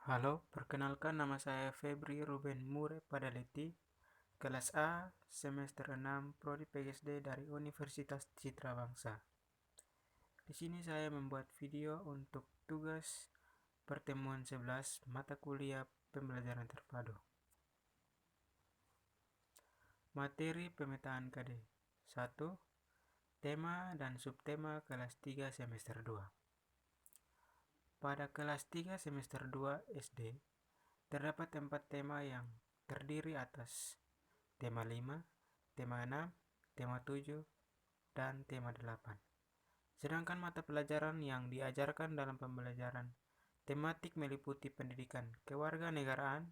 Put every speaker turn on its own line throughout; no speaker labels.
Halo, perkenalkan nama saya Febri Ruben Mure Padaleti, kelas A, semester 6, Prodi PGSD dari Universitas Citra Bangsa. Di sini saya membuat video untuk tugas pertemuan 11 mata kuliah pembelajaran terpadu. Materi pemetaan KD 1, tema dan subtema kelas 3 semester 2. Pada kelas 3 semester 2 SD, terdapat 4 tema yang terdiri atas tema 5, tema 6, tema 7, dan tema 8. Sedangkan mata pelajaran yang diajarkan dalam pembelajaran tematik meliputi pendidikan kewarganegaraan,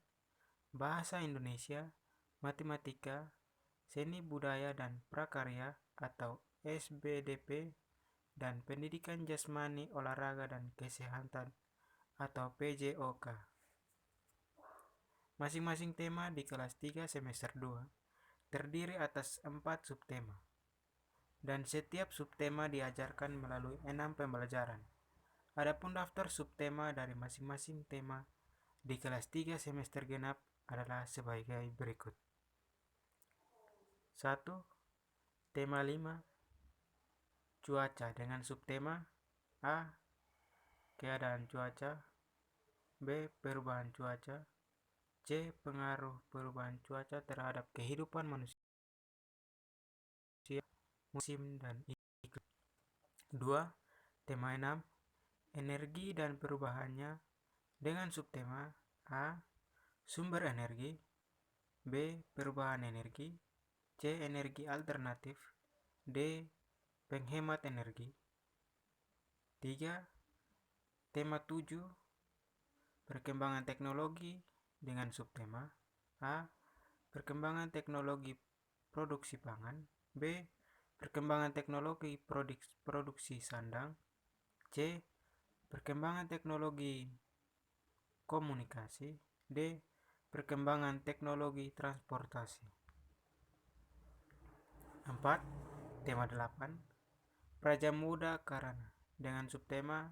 bahasa Indonesia, matematika, seni budaya dan prakarya atau SBDP, dan pendidikan jasmani, olahraga dan kesehatan atau PJOK. Masing-masing tema di kelas 3 semester 2 terdiri atas 4 subtema, dan setiap subtema diajarkan melalui 6 pembelajaran. Adapun daftar subtema dari masing-masing tema di kelas 3 semester genap adalah sebagai berikut. 1. Tema 5, cuaca, dengan subtema A. Keadaan cuaca, B. Perubahan cuaca, C. Pengaruh perubahan cuaca terhadap kehidupan manusia, musim dan iklim. 2. Tema 6, energi dan perubahannya, dengan subtema A. Sumber energi, B. Perubahan energi, C. Energi alternatif, D. Penghemat energi. 3. Tema 7, perkembangan teknologi, dengan subtema A. Perkembangan teknologi produksi pangan, B. Perkembangan teknologi produksi sandang, C. Perkembangan teknologi komunikasi, D. Perkembangan teknologi transportasi. 4. Tema 8, Praja Muda Karana, dengan subtema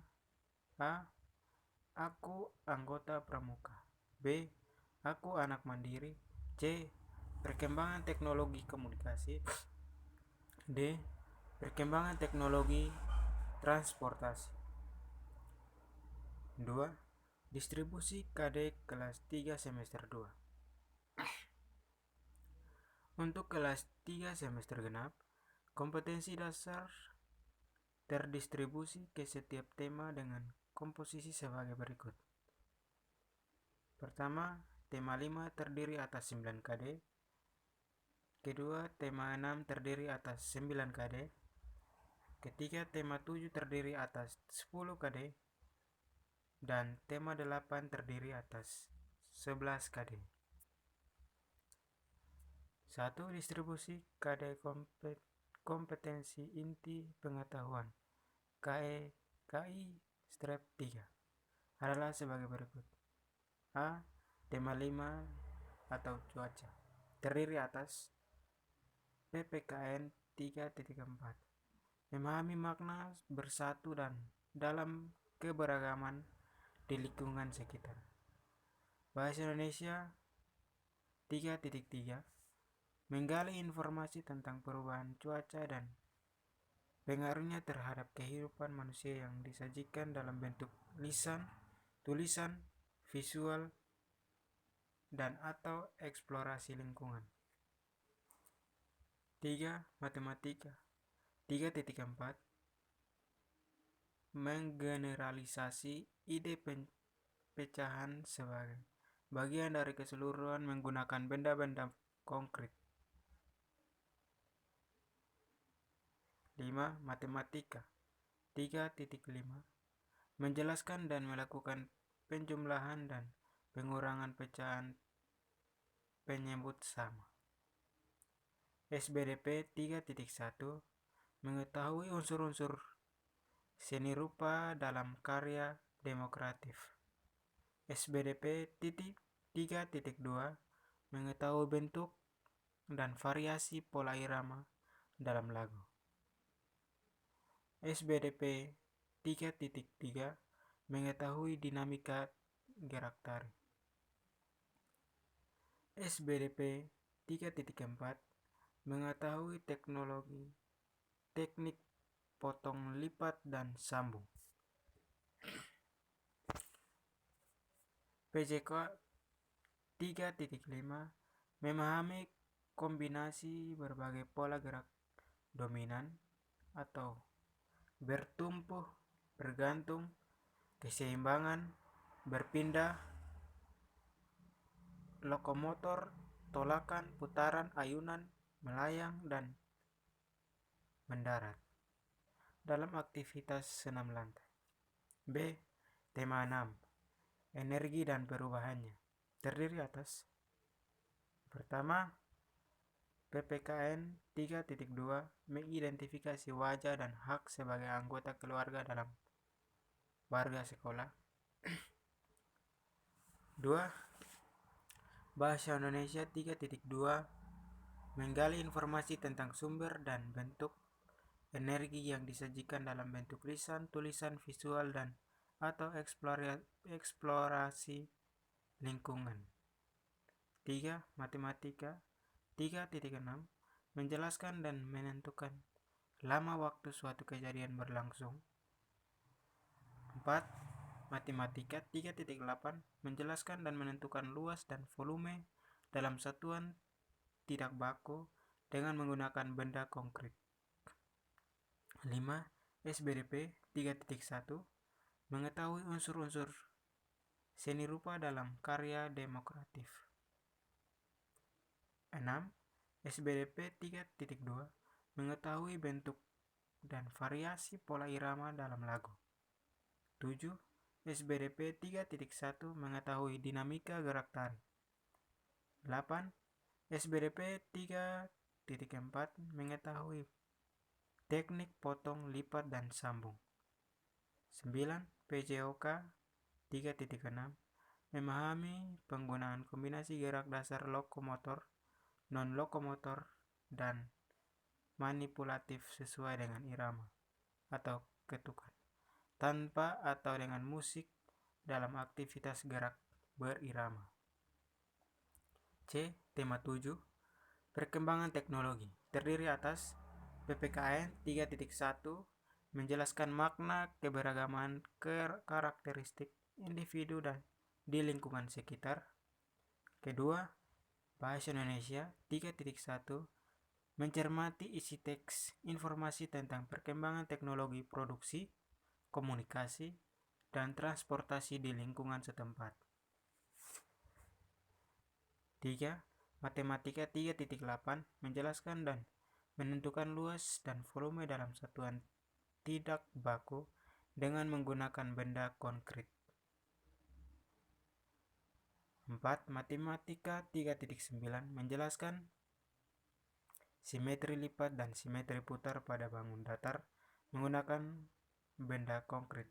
A. Aku anggota pramuka, B. Aku anak mandiri, C. Perkembangan teknologi komunikasi, D. Perkembangan teknologi transportasi. 2. Distribusi KD kelas 3 semester 2. Untuk kelas 3 semester genap, kompetensi dasar terdistribusi ke setiap tema dengan komposisi sebagai berikut. Pertama, tema 5 terdiri atas 9 KD. Kedua, tema 6 terdiri atas 9 KD. Ketiga, tema 7 terdiri atas 10 KD. Dan tema 8 terdiri atas 11 KD. 1. Distribusi KD kompetensi inti pengetahuan KI-3 adalah sebagai berikut. A. Tema 5 atau cuaca terdiri atas PPKN 3.4, memahami makna bersatu dan dalam keberagaman di lingkungan sekitar. Bahasa Indonesia 3.3, menggali informasi tentang perubahan cuaca dan pengaruhnya terhadap kehidupan manusia yang disajikan dalam bentuk lisan, tulisan, visual, dan atau eksplorasi lingkungan. 3. Matematika 3.4, menggeneralisasi ide pecahan sebagai bagian dari keseluruhan menggunakan benda-benda konkret. 5. Matematika 3.5, menjelaskan dan melakukan penjumlahan dan pengurangan pecahan penyebut sama. SBDP 3.1, mengetahui unsur-unsur seni rupa dalam karya demokratif. SBDP 3.2, mengetahui bentuk dan variasi pola irama dalam lagu. SBDP 3.3, mengetahui dinamika gerak tarik. SBDP 3.4 mengetahui teknologi teknik potong lipat dan sambung. PJK 3.5 memahami kombinasi berbagai pola gerak dominan atau bertumpu, bergantung, keseimbangan, berpindah, lokomotor, tolakan, putaran, ayunan, melayang, dan mendarat dalam aktivitas senam lantai. B. Tema 6. Energi dan perubahannya. Terdiri atas: pertama, PPKN 3.2 mengidentifikasi wajah dan hak sebagai anggota keluarga dalam warga sekolah. 2. Bahasa Indonesia 3.2 menggali informasi tentang sumber dan bentuk energi yang disajikan dalam bentuk lisan, tulisan, visual, dan atau eksplorasi lingkungan. 3. Matematika 3.6 menjelaskan dan menentukan lama waktu suatu kejadian berlangsung. 4. Matematika 3.8 menjelaskan dan menentukan luas dan volume dalam satuan tidak baku dengan menggunakan benda konkret. 5. SBDP 3.1 mengetahui unsur-unsur seni rupa dalam karya demokratif. 6. SBDP 3.2 mengetahui bentuk dan variasi pola irama dalam lagu. 7. SBDP 3.1 mengetahui dinamika gerak tarik. 8. SBDP 3.4 mengetahui teknik potong, lipat, dan sambung. 9. PJOK 3.6 memahami penggunaan kombinasi gerak dasar lokomotor, non-lokomotor, dan manipulatif sesuai dengan irama atau ketukan, tanpa atau dengan musik dalam aktivitas gerak berirama. C. Tema 7 perkembangan teknologi. Terdiri atas PPKN 3.1 menjelaskan makna keberagaman karakteristik individu dan di lingkungan sekitar. Kedua, Bahasa Indonesia 3.1 mencermati isi teks informasi tentang perkembangan teknologi produksi, komunikasi, dan transportasi di lingkungan setempat. 3. Matematika 3.8 menjelaskan dan menentukan luas dan volume dalam satuan tidak baku dengan menggunakan benda konkret. 4. Matematika 3.9 menjelaskan simetri lipat dan simetri putar pada bangun datar menggunakan benda konkret.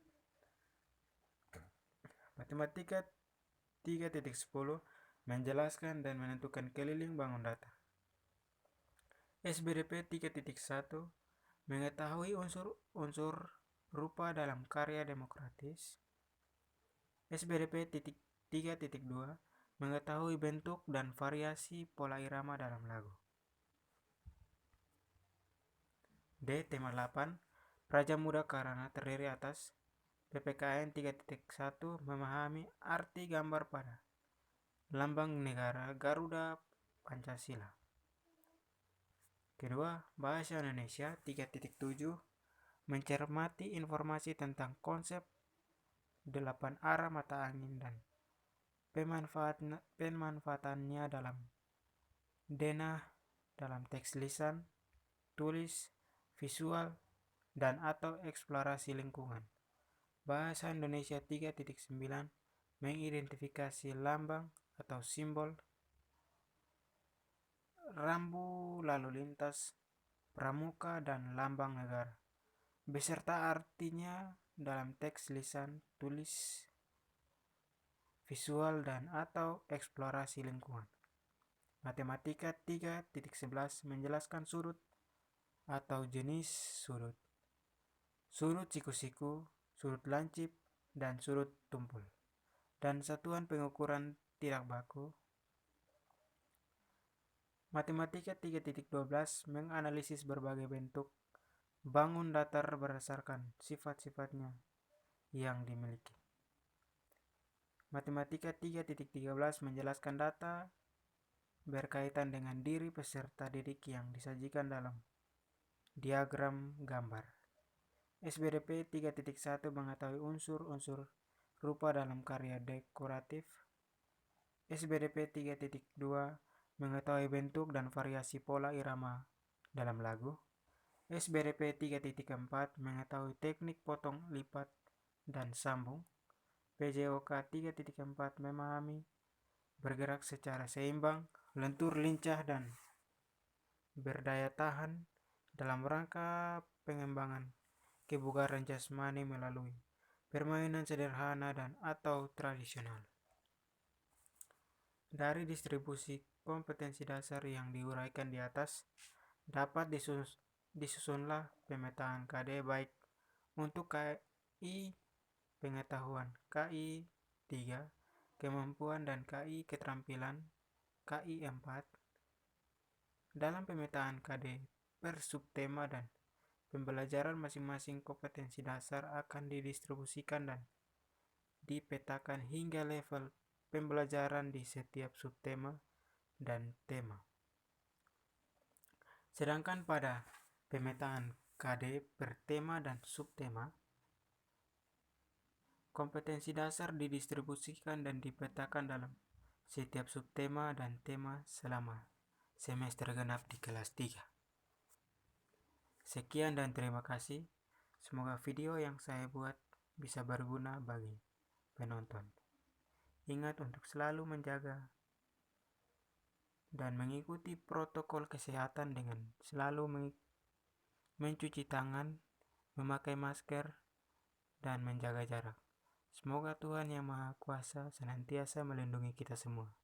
Matematika 3.10 menjelaskan dan menentukan keliling bangun datar. SBDP 3.1 mengetahui unsur-unsur rupa dalam karya demokratis. SBDP 3.2 mengetahui bentuk dan variasi pola irama dalam lagu. D. Tema 8 Praja Muda karena terdiri atas PPKN 3.1 memahami arti gambar pada lambang negara Garuda Pancasila. Kedua, Bahasa Indonesia 3.7 mencermati informasi tentang konsep 8 arah mata angin dan pemanfaatannya dalam denah dalam teks lisan, tulis, visual, dan atau eksplorasi lingkungan. Bahasa Indonesia 3.9 mengidentifikasi lambang atau simbol, rambu lalu lintas, pramuka, dan lambang negara, beserta artinya dalam teks lisan, tulis, visual, dan atau eksplorasi lingkungan. Matematika 3.11 menjelaskan sudut atau jenis sudut, sudut siku-siku, sudut lancip, dan sudut tumpul dan satuan pengukuran tidak baku. Matematika 3.12 menganalisis berbagai bentuk bangun datar berdasarkan sifat-sifatnya yang dimiliki. Matematika 3.13 menjelaskan data berkaitan dengan diri peserta didik yang disajikan dalam diagram gambar. SBDP 3.1 mengetahui unsur-unsur rupa dalam karya dekoratif. SBDP 3.2 mengetahui bentuk dan variasi pola irama dalam lagu. SBDP 3.4 mengetahui teknik potong, lipat, dan sambung. PJOK 3.4 memahami bergerak secara seimbang, lentur, lincah, dan berdaya tahan dalam rangka pengembangan kebugaran jasmani melalui permainan sederhana dan atau tradisional. Dari distribusi kompetensi dasar yang diuraikan di atas, dapat disusunlah pemetaan KD baik untuk KI pengetahuan, KI 3 kemampuan, dan KI keterampilan, KI 4. Dalam pemetaan KD per subtema dan pembelajaran masing-masing kompetensi dasar akan didistribusikan dan dipetakan hingga level pembelajaran di setiap subtema dan tema. Sedangkan pada pemetaan KD per tema dan subtema, kompetensi dasar didistribusikan dan dipetakan dalam setiap subtema dan tema selama semester genap di kelas 3. Sekian dan terima kasih. Semoga video yang saya buat bisa berguna bagi penonton. Ingat untuk selalu menjaga dan mengikuti protokol kesehatan dengan selalu mencuci tangan, memakai masker, dan menjaga jarak. Semoga Tuhan Yang Maha Kuasa senantiasa melindungi kita semua.